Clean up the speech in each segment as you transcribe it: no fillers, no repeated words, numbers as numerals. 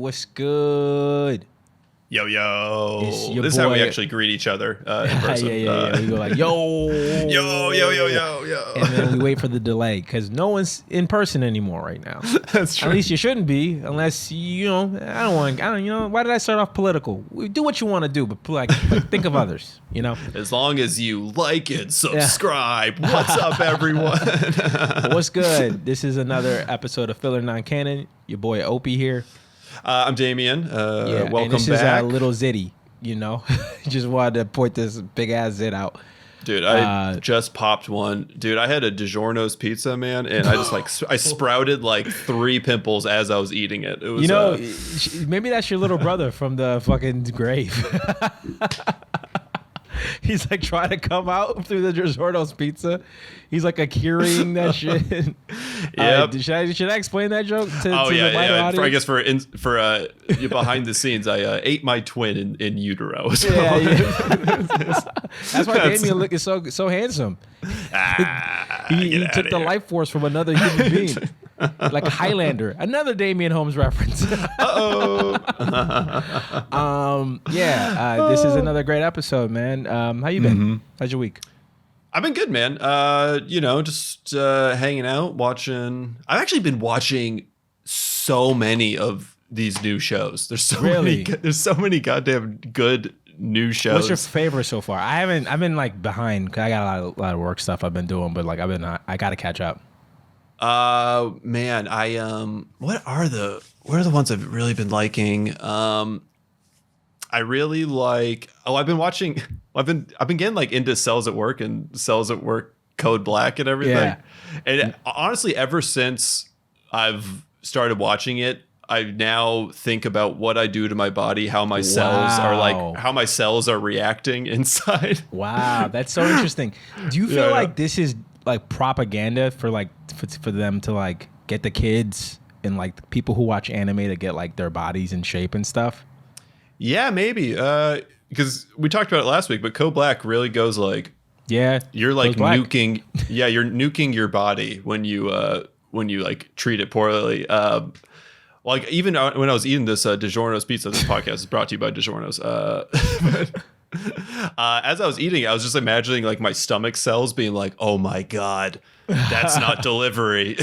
what's good? Yo, yo. It's your This is how we boy- actually greet each other in person. Yeah. We go like, yo. Yo. And then we wait for the delay because no one's in person anymore right now. That's true. At least you shouldn't be, unless why did I start off political? Do what you want to do, but think of others, As long as you like it, subscribe. What's up, everyone? What's good? This is another episode of Filler Non-Canon. Your boy Opie here. I'm Damien. Welcome and this back. is little Zitty, Just wanted to point this big ass zit out. Dude, I just popped one. Dude, I had a DiGiorno's pizza, man, and I just I sprouted like 3 pimples as I was eating it. It was maybe that's your little brother from the fucking grave. He's like trying to come out through the DiGiorno's pizza. He's like carrying that shit. Yep. Should I explain that joke to the wider audience? I guess for behind the scenes, I ate my twin in utero. So. That's why Damien is so handsome. He took the life force from another human being. Like a Highlander. Another Damien Holmes reference. This is another great episode, man. How you been? Mm-hmm. How's your week? I've been good, man. Just hanging out, watching. I've actually been watching so many of these new shows. There's so many goddamn good new shows. What's your favorite so far? I've been like behind because I got a lot of work stuff I've been doing, but like I got to catch up. Man, what are the ones I've really been liking? I really like. I've been watching. I've been getting like into Cells at Work and Cells at Work Code Black and everything. Yeah. And honestly, ever since I've started watching it, I now think about what I do to my body, how my cells are reacting inside. Wow, that's so interesting. Do you feel like this is like propaganda for them to like get the kids and like people who watch anime to get like their bodies in shape and stuff? Yeah, maybe. Because we talked about it last week, but Code Black really goes like, you're like nuking. Yeah, you're nuking your body when you like treat it poorly. Like even when I was eating this DiGiorno's pizza, this podcast is brought to you by DiGiorno's. As I was eating it, I was just imagining like my stomach cells being like, "Oh my god, that's not delivery."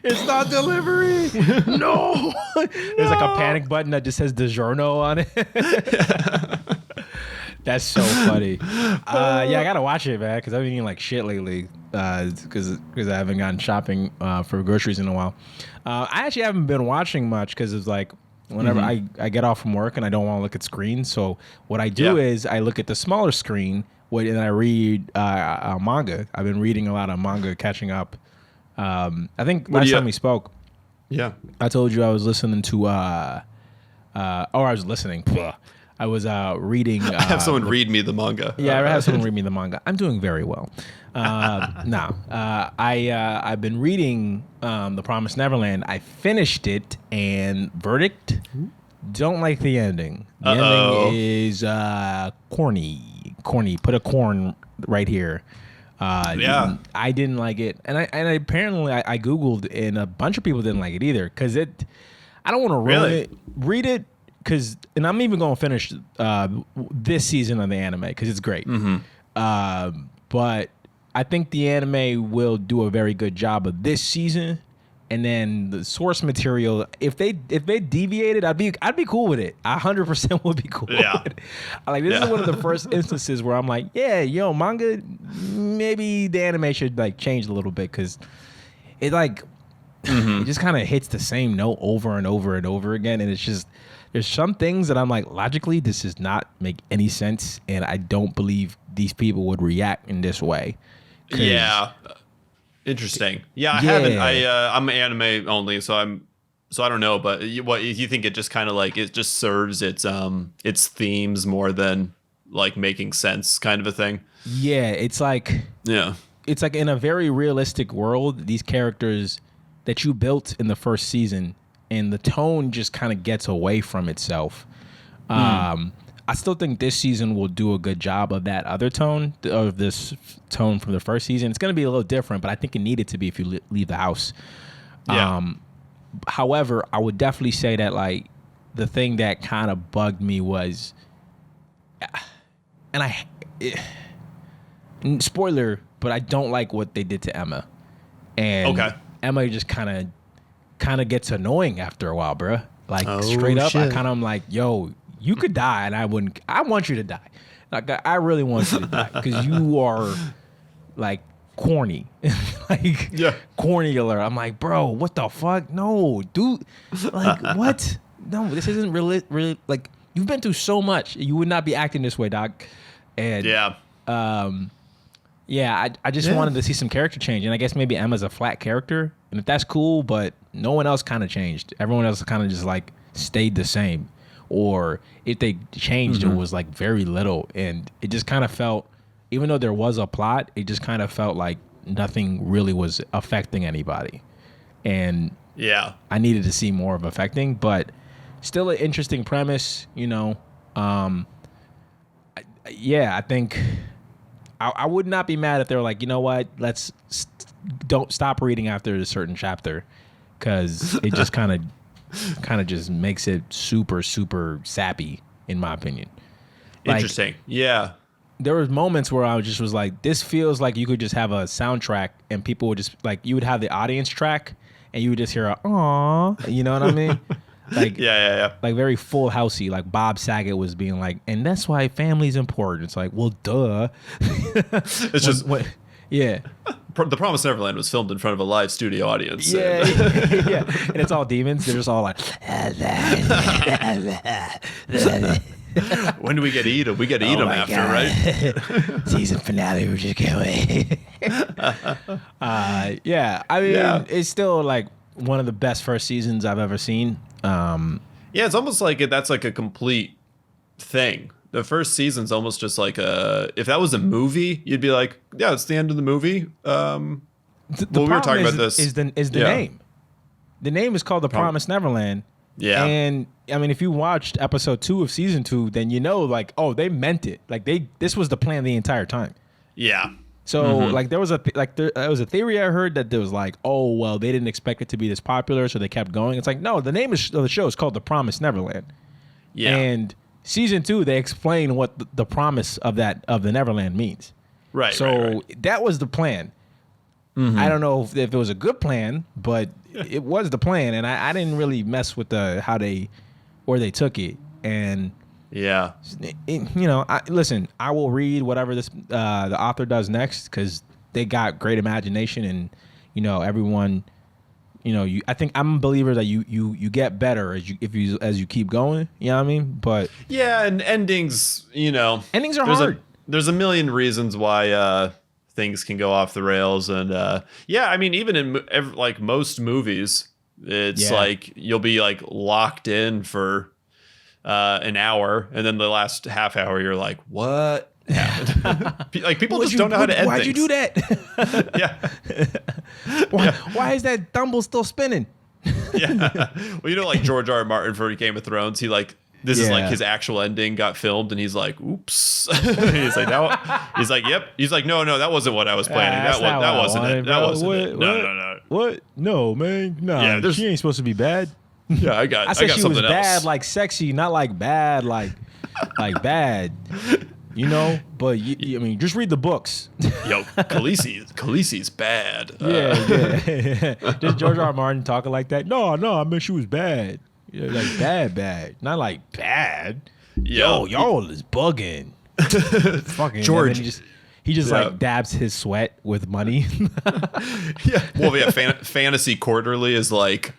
It's not delivery. No. There's like a panic button that just says DiGiorno on it. That's so funny. I gotta watch it, man, because I've been eating like shit lately. Because I haven't gone shopping for groceries in a while. I actually haven't been watching much because it's like whenever I get off from work and I don't want to look at screens. So what I do is I look at the smaller screen and I read manga. I've been reading a lot of manga, catching up. I think last time we spoke, I told you I was listening to I was listening. I was reading. I have someone read me the manga. Yeah, I have someone read me the manga. I'm doing very well. I've been reading The Promised Neverland. I finished it, and verdict: don't like the ending. The ending is corny. Put a corn right here. I didn't like it, and I apparently I googled, and a bunch of people didn't like it either because I don't want to ruin it. Read it. And I'm even going to finish this season of the anime because it's great. Mm-hmm. But I think the anime will do a very good job of this season. And then the source material, if they deviated, I'd be cool with it. 100% would be cool with it. Like this is one of the first instances where I'm like, manga, maybe the anime should like change a little bit because it like it just kind of hits the same note over and over and over again, and it's just. There's some things that I'm like, logically, this does not make any sense, and I don't believe these people would react in this way. Yeah, interesting. Yeah, I haven't. I'm anime only, so I don't know. But what you think? It just kind of like it just serves its themes more than like making sense, kind of a thing. Yeah, it's like in a very realistic world, these characters that you built in the first season. And the tone just kind of gets away from itself. I I still think this season will do a good job of that other tone, of this tone from the first season. It's going to be a little different, but I think it needed to be if you leave the house. Yeah. However, I would definitely say that like the thing that kind of bugged me was, spoiler, but I don't like what they did to Emma. And Emma just kind of gets annoying after a while, bruh. Like straight up, I kind of am like, yo, you could die, and I want you to die. Like I really want you to die because you are like corny, like corny alert. I'm like, bro, what the fuck? No, dude, like what? No, this isn't really like you've been through so much. You would not be acting this way, doc. And I just wanted to see some character change, and I guess maybe Emma's a flat character, and if that's cool, but no one else kind of changed. Everyone else kind of just like stayed the same, or if they changed, it was like very little, and it just kind of felt, even though there was a plot, it just kind of felt like nothing really was affecting anybody, and I needed to see more of affecting, but still an interesting premise, you know. I think. I would not be mad if they were like, you know what, don't stop reading after a certain chapter, because it just kind of just makes it super, super sappy, in my opinion. Like, interesting. Yeah. There was moments where I was like, this feels like you could just have a soundtrack and people would just, like, you would have the audience track and you would just hear a, aww, you know what I mean? Like, like very Full Housey, like Bob Saget was being like, and that's why family's important. It's like, well, duh. It's just The Promised Neverland was filmed in front of a live studio audience. Yeah, and it's all demons. They're just all like, when do we get to eat them? We get to eat them after, right? Season finale, we just can't wait. I mean, it's still like one of the best first seasons I've ever seen. It's almost like that's like a complete thing. The first season's almost just like if that was a movie, you'd be like, yeah, it's the end of the movie. We were talking about this. Is the name. The name is called The Promised Neverland. Yeah. And I mean, if you watched episode 2 of season 2, then you know, like, oh, they meant it. Like this was the plan the entire time. Yeah. So like there was a theory I heard that there was like, oh well, they didn't expect it to be this popular, so they kept going. It's like, no, the name of the show is called The Promised Neverland. Yeah. And season 2, they explain what the promise of the Neverland means. Right. So that was the plan. I don't know if it was a good plan, but it was the plan, and I didn't really mess with where they took it. And listen, I will read whatever the author does next, because they got great imagination, and everyone, I think I'm a believer that you get better as you keep going. You know what I mean? But and endings, endings are hard. There's a million reasons why things can go off the rails, and I mean, even in like most movies, it's like you'll be like locked in for an hour, and then the last half hour you're like, what happened? Like, people just don't know how to end why'd things. You do that? Why is that Dumble still spinning? Well, like George R. R. Martin for Game of Thrones, he like, this is like his actual ending got filmed, and he's like, oops. He's like, yep. He's like, no, that wasn't what I was planning. That wasn't it. That wasn't it. No. What? No, man. No, she ain't supposed to be bad. Yeah, I got she something was else. Bad, like sexy, not like bad, like bad. But I mean, just read the books. Yo, Khaleesi's bad. Just George R. R. Martin talking like that. No, I mean, she was bad. Like bad, not like bad. Yo, y'all is bugging. Fucking George. He just like dabs his sweat with money. Well, Fantasy Quarterly is like,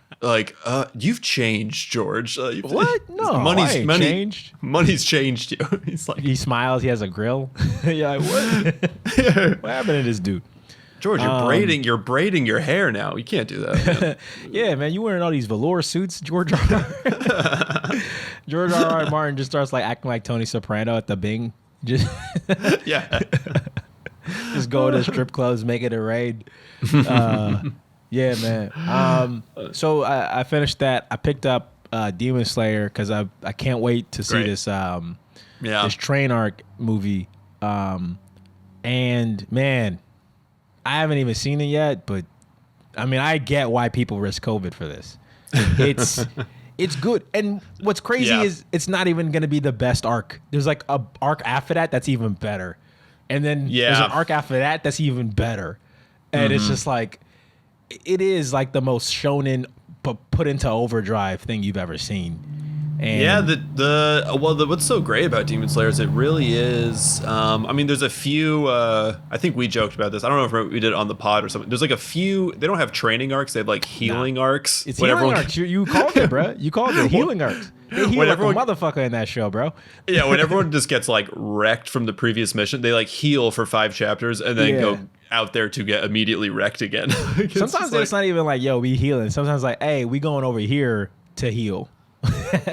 you've changed, George. What? No, I ain't changed. Money's changed you. He's like, he smiles. He has a grill. Like, what? What happened to this dude? George, you're braiding your hair now. You can't do that. Man. Yeah, man, you wearing all these velour suits, George R. George R. Martin just starts like acting like Tony Soprano at the Bing. Just just go to strip clubs, make it a raid. Yeah, man. So I finished that. I picked up Demon Slayer because I can't wait to see this this train arc movie. And man, I haven't even seen it yet, but I mean, I get why people risk COVID for this. It's good. And what's crazy is it's not even going to be the best arc. There's like a arc after that that's even better. And then there's an arc after that that's even better. And it's just like, it is like the most shonen but put into overdrive thing you've ever seen. And what's so great about Demon Slayer is it really is. I mean, there's a few. I think we joked about this. I don't know if we did it on the pod or something. There's like a few. They don't have training arcs. They have like healing arcs. It's healing arcs. You called it, bro. You called it healing arcs. They heal like a motherfucker in that show, bro. Yeah, when everyone just gets like wrecked from the previous mission, they like heal for 5 chapters and then go out there to get immediately wrecked again. Sometimes it's not even like, yo, we healing. Sometimes like, hey, we going over here to heal.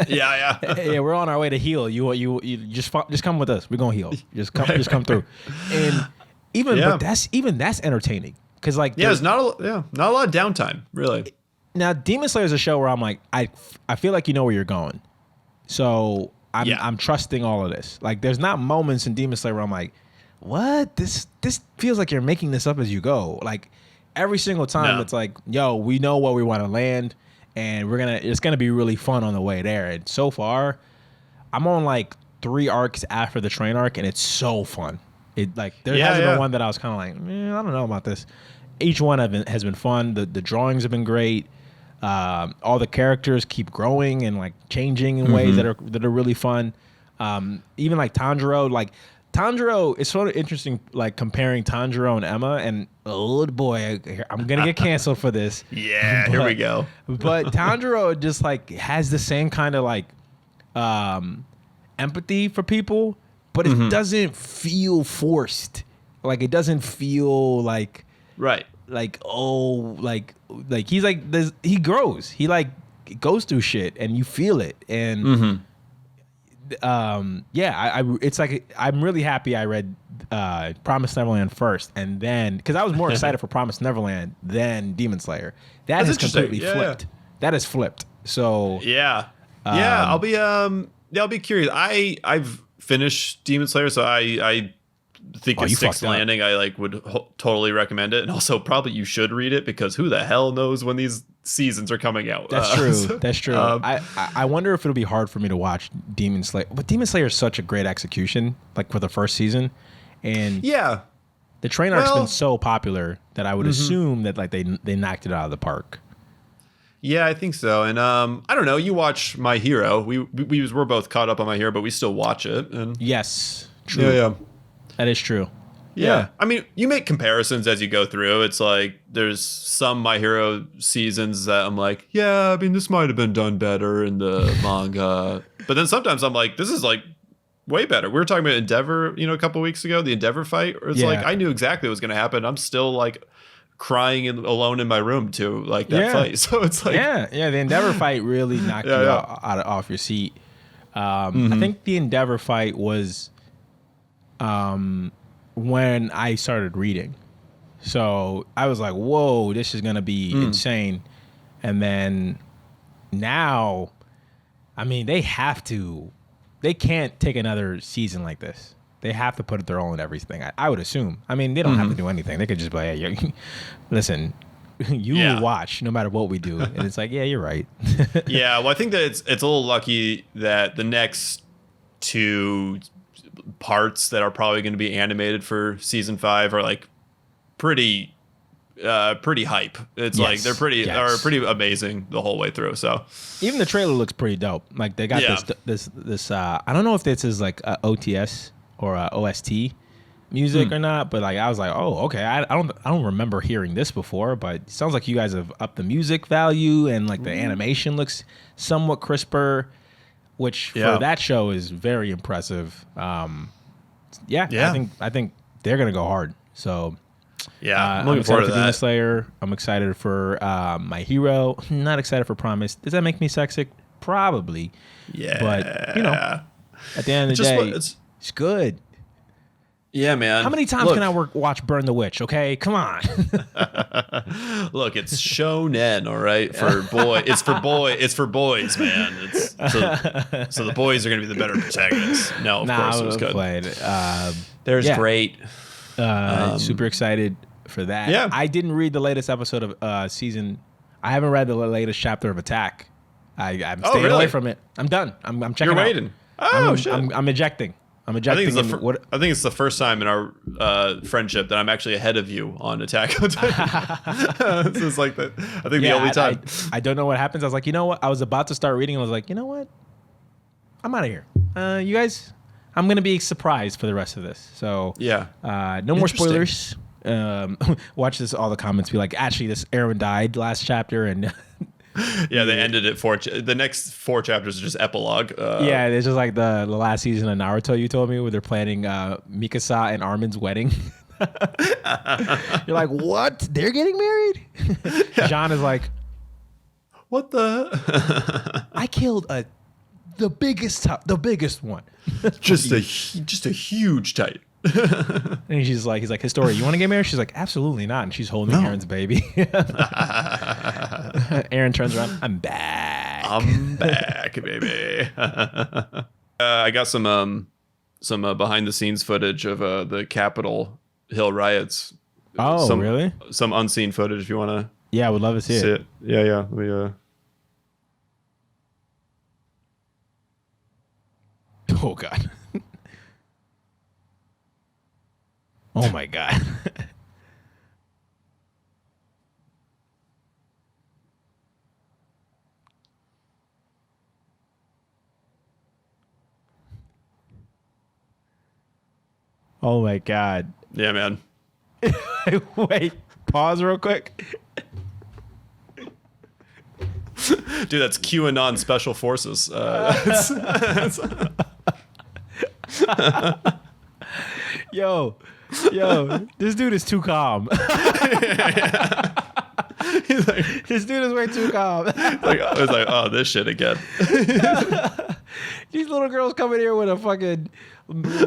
Yeah, we're on our way to heal. You just come with us. We're gonna heal. Just come through. And but that's entertaining because like there's not a lot of downtime really. Now Demon Slayer is a show where I'm like I feel like you know where you're going, so I'm trusting all of this. Like there's not moments in Demon Slayer where I'm like, what, this feels like you're making this up as you go. Like every single time it's like, yo, we know where we want to land. And it's gonna be really fun on the way there. And so far, I'm on like 3 arcs after the train arc, and it's so fun. It like there hasn't been one that I was kind of like, I don't know about this. Each one has been fun. The drawings have been great. All the characters keep growing and like changing in ways that are really fun. Even like Tanjiro, it's sort of interesting, like comparing Tanjiro and Emma, and oh boy, I'm gonna get canceled for this. Here we go. But Tanjiro just like has the same kind of like empathy for people, but it doesn't feel forced. Like it doesn't feel like he's like this. He grows. He like goes through shit, and you feel it. And it's like I'm really happy I read Promised Neverland first, and then because I was more excited for Promised Neverland than Demon Slayer. That's has completely flipped. That is flipped. So I'll be curious. I've finished Demon Slayer, so I think it's Sixth Landing. I like would totally recommend it, and also probably you should read it because who the hell knows when these seasons are coming out. That's true. That's true. I wonder if it'll be hard for me to watch Demon Slayer. But Demon Slayer is such a great execution, like for the first season, and the train arc's been so popular that I would assume that like they knocked it out of the park. Yeah, I think so. And I don't know. You watch My Hero. We're both caught up on My Hero, but we still watch it. And yes, true. Yeah. That is true. Yeah. I mean, you make comparisons as you go through. It's like there's some My Hero seasons that I'm like, yeah, I mean, this might have been done better in the manga. But then sometimes I'm like, this is like way better. We were talking about Endeavor, a couple of weeks ago, the Endeavor fight. It's like I knew exactly what was going to happen. I'm still like crying alone in my room to like that fight. So it's like the Endeavor fight really knocked you off your seat. I think the Endeavor fight was when I started reading. So I was like, whoa, this is going to be insane. And then now, I mean, they can't take another season like this. They have to put their all in everything. I would assume. I mean, they don't have to do anything. They could just be like, hey, listen, you will watch no matter what we do. And it's like, yeah, you're right. Yeah, well, I think that it's a little lucky that the next 2 parts that are probably going to be animated for season 5 are like pretty hype. It's like they're pretty amazing the whole way through. So even the trailer looks pretty dope. Like they got this I don't know if this is like a OTS or a OST music or not, but like I was like, oh, okay. I don't remember hearing this before, but it sounds like you guys have upped the music value and like the animation looks somewhat crisper, which for that show is very impressive. I think they're gonna go hard. So I'm looking forward to for Demon Slayer. I'm excited for My Hero. Not excited for Promise. Does that make me sexic? Probably. Yeah. But at the end of the day, it's good. Yeah, man. How many times can I watch Burn the Witch? Okay, come on. Look, it's shonen, all right. It's for boys, man. So the boys are gonna be the better protagonists. No, of course it was good. There's great. Super excited for that. Yeah, I didn't read the latest episode of season. I haven't read the latest chapter of Attack. I'm staying away from it. I'm done. I'm checking. You're waiting. Oh shit! I'm ejecting. I think it's the first time in our friendship that I'm actually ahead of you on Attack on Titan. This is like the only time. I don't know what happens. I was like, you know what? I was about to start reading. And I was like, you know what? I'm out of here. You guys, I'm gonna be surprised for the rest of this. So yeah, no more spoilers. Watch this. All the comments be like, actually, this Aaron died last chapter, and yeah, they ended it the next 4 chapters are just epilogue. Yeah, it's just like the last season of Naruto you told me, where they're planning Mikasa and Armin's wedding. You're like, what? They're getting married? Yeah. Jean is like, what the? I killed the biggest one. just a huge Titan. And he's like, Historia, you want to get married? She's like, absolutely not. And she's holding Aaron's baby. Aaron turns around. I'm back. I'm back, baby. I got some behind the scenes footage of the Capitol Hill riots. Oh, really? Some unseen footage if you want to. Yeah, I would love to see it. Yeah. Let me. Oh God. Oh my God. Oh my God. Yeah, man. Wait, pause real quick. Dude, that's QAnon Special Forces. Yo, this dude is too calm. This dude is way too calm. I was like, oh, this shit again. These little girls coming here with a fucking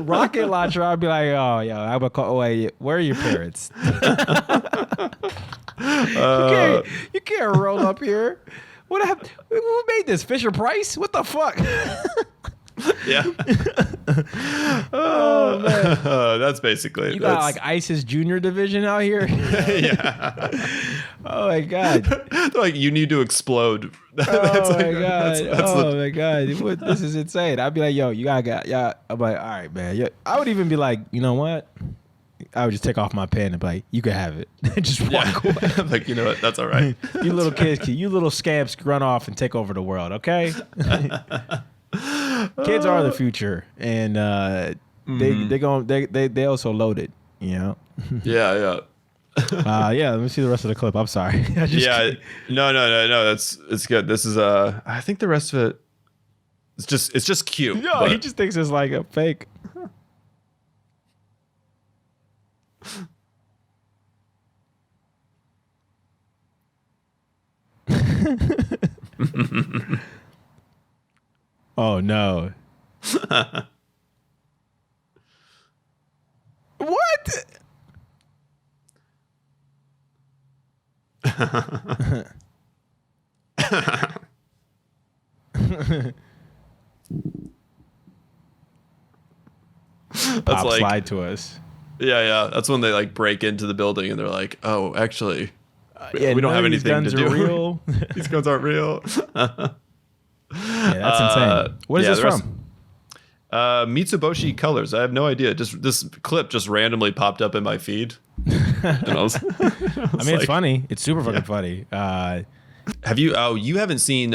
rocket launcher. I'd be like, oh, yo, I'm gonna call. Wait, where are your parents? You can't roll up here. What happened? Who made this? Fisher Price? What the fuck? Yeah. Oh man, that's basically. You got like ISIS Junior Division out here. Yeah. Oh my God. They're like, you need to explode. Oh my God. My God. This is insane. I'd be like, yo, you gotta. Yeah. I'm like, all right, man. Yeah. I would even be like, you know what? I would just take off my pen and be like, you can have it. Just walk away. I'm like, you know what? That's all right. You little kids, you little scamps, run off and take over the world. Okay. Kids are the future, and they also loaded, you know. Yeah. Yeah. Let me see the rest of the clip. I'm sorry. No. It's good. This is I think the rest of it, it's just cute. No, he just thinks it's like a fake. Oh no. What? Pop like, slide to us. Yeah. That's when they like break into the building and they're like, oh, actually, we don't have anything to do. Real. These guns aren't real. Yeah, that's insane. What is this from? Mitsuboshi Colors. I have no idea. Just this clip just randomly popped up in my feed. And I mean, it's funny. It's super fucking funny. Have you? Oh, you haven't seen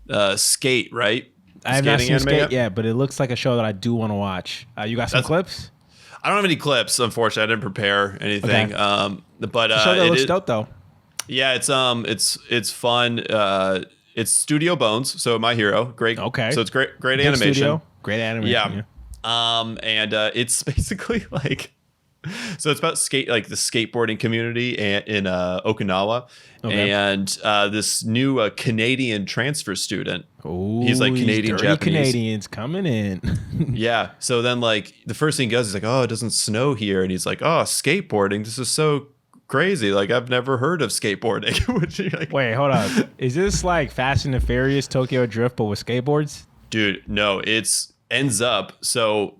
Sk8, right? I have not seen Sk8 yet, but it looks like a show that I do want to watch. You got some clips? I don't have any clips, unfortunately. I didn't prepare anything. Okay. But the show that looks dope though. Yeah, it's fun. It's Studio Bones, so my hero. Great. Okay. So it's great animation. Great animation. Yeah. And it's basically like So it's about the skateboarding community in Okinawa, Okay. and this new Canadian transfer student. Oh, He's like Canadian dirty Japanese. Canadians coming in. Yeah. So then like the first thing he does is like, oh, it doesn't snow here, and he's like, oh, skateboarding. This is so crazy. Like I've never heard of skateboarding. Which like, Wait, hold up. Is this like Fast and the Furious Tokyo Drift but with skateboards? dude, no, ends up so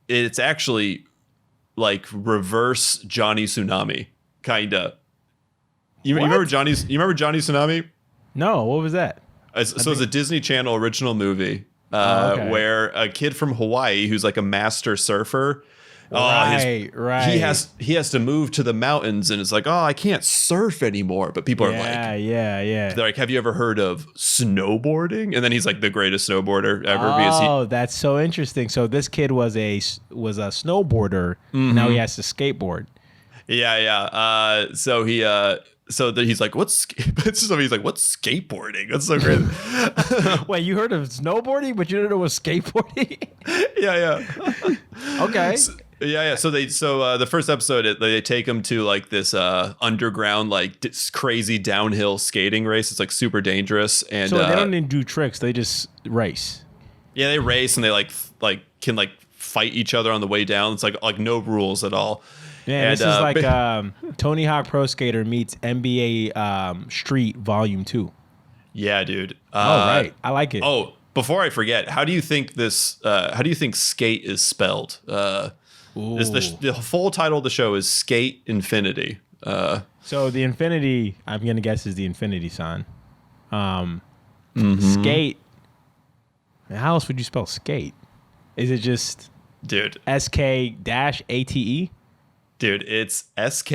it's actually like reverse Johnny Tsunami, kinda. You remember Johnny Tsunami? No, what was that? So it's a Disney Channel original movie Okay. where a kid from Hawaii who's like a master surfer. Right. He has to move to the mountains, and it's like, oh, I can't surf anymore. But people are like, yeah. they're like, have you ever heard of snowboarding? And then he's like the greatest snowboarder ever. Oh, that's so interesting. So this kid was a snowboarder. And now he has to skateboard. Yeah. He's like, what's skateboarding? That's so crazy. Wait, you heard of snowboarding, but you didn't know what skateboarding? Yeah. Okay. Yeah. So the first episode, they take him to like this underground, like crazy downhill skating race. It's like super dangerous. And So they don't even do tricks. They just race. Yeah, they race and they like can like fight each other on the way down. It's like no rules at all. Yeah, and, this is like Tony Hawk Pro Skater meets NBA Street Volume 2. Yeah, dude. Right. I like it. Oh, before I forget, how do you think Sk8 is spelled? The full title of the show is Sk8 Infinity. So the infinity, I'm going to guess, is the infinity sign. Skate. How else would you spell skate? Is it just Dude, SK-ATE? Dude, it's SK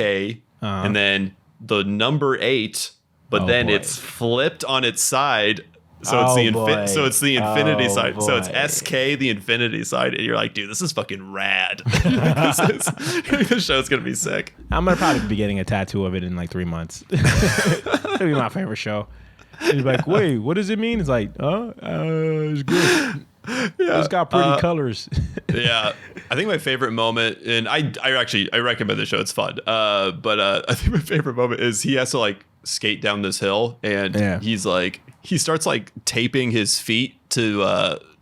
and then the number 8, but then boy. it's flipped on its side. So it's the infinity side. So it's SK, the infinity side, and you're like, dude, this is fucking rad. This show's gonna be sick. I'm going to probably be getting a tattoo of it in like 3 months. It'll be my favorite show. He's like, wait, what does it mean? It's like, it's good. Yeah, It's got pretty colors. Yeah, I think my favorite moment, and I recommend the show. It's fun. But I think my favorite moment is he has to like skate down this hill, and he starts like taping his feet to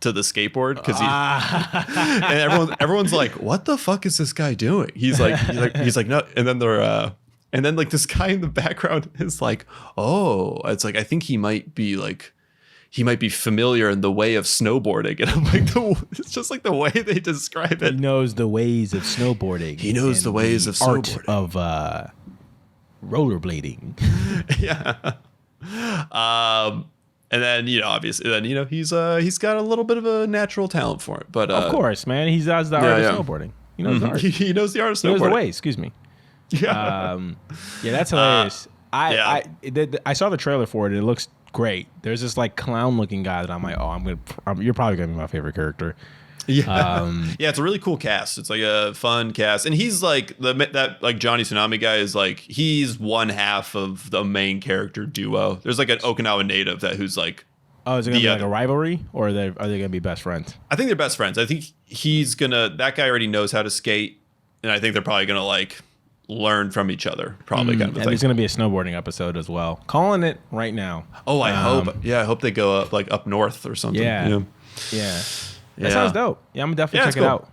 the skateboard because and everyone's like, what the fuck is this guy doing? He's like no, and then they're and then like this guy in the background is like, oh, it's like I think he might be familiar in the way of snowboarding. And I'm like, it's just like the way they describe it. He knows the ways of snowboarding. He knows the ways of snowboarding. Art of rollerblading. Yeah. And then, obviously, he's got a little bit of a natural talent for it. But of course, man. He does the art of snowboarding. He knows the art. He knows the art of snowboarding. He knows the way, excuse me. Yeah. Yeah, that's hilarious. I saw the trailer for it. It looks great. There's this like clown looking guy that I'm like, you're probably gonna be my favorite character. Yeah. Yeah, it's a really cool cast. It's like a fun cast, and he's like that like Johnny Tsunami guy is like he's one half of the main character duo. There's like an Okinawa native who's like, oh, is it gonna be like a rivalry, or are they gonna be best friends? I think they're best friends. I think that guy already knows how to skate, and I think they're probably gonna like learn from each other, probably kind of a and thing. there's gonna be a snowboarding episode as well. Calling it right now. Oh, I hope. Yeah, I hope they go up north or something. Yeah. That sounds dope. Yeah, I'm gonna definitely check it out.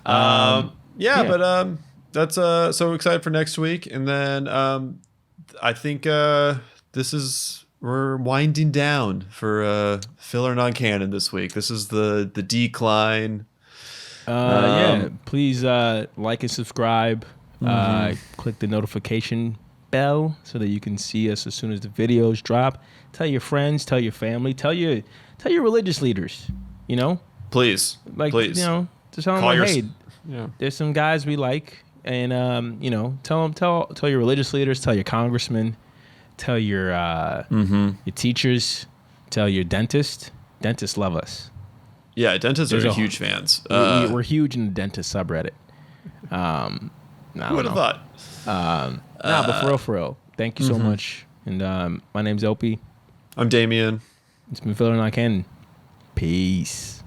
But that's so excited for next week, and then I think we're winding down for filler non-canon this week. This is the decline. Please like and subscribe. Click the notification bell so that you can see us as soon as the videos drop. Tell your friends, tell your family, tell your religious leaders. Please, just tell them hey, there's some guys we like, and tell your religious leaders, tell your congressmen, tell your teachers, tell your dentist. Dentists love us. Yeah, dentists are huge fans. We're huge in the dentist subreddit. Who would have thought? But for real, thank you so much. And my name's Opie. I'm Damien. It's been Filler Non-Canon. Peace.